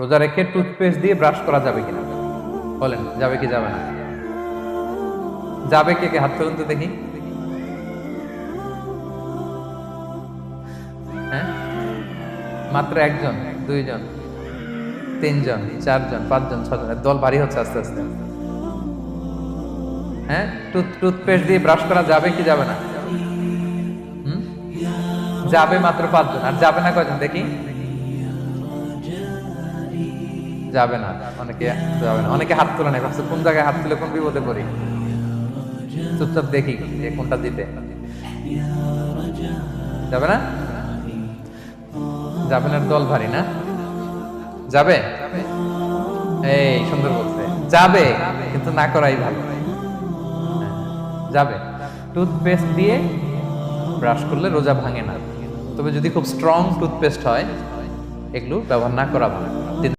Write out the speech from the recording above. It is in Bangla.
রোজা রেখে টুথপেস্ট দিয়ে ব্রাশ করা যাবে কিনা বলেন, যাবে কি যাবে না? যাবে, কে কে হাত তুলুন তো দেখি। হ্যাঁ, মাত্র একজন, দুইজন, তিনজন, চারজন, পাঁচজন, ছজন, দল ভারী হচ্ছে আস্তে আস্তে। হ্যাঁ, টুথপেস্ট দিয়ে ব্রাশ করা যাবে কি যাবে না? যাবে মাত্র পাঁচজন, আর যাবে না কয়জন দেখি? যাবে না, অনেকে যাবে না, অনেকে হাত তোলে না, ভাবছে কোন জায়গায় হাত তুলে কোন বিপদে পড়ি। চুপচাপ দেখি যে কোনটা দিতে যাবে না। যাবে না, দল ভারী না? যাবে, এই সুন্দর বলছে, যাবে কিন্তু না করাই ভালো। যাবে, টুথপেস্ট দিয়ে ব্রাশ করলে রোজা ভাঙে না, তবে যদি খুব স্ট্রং টুথপেস্ট হয় এগুলো ব্যবহার না করা ভালো।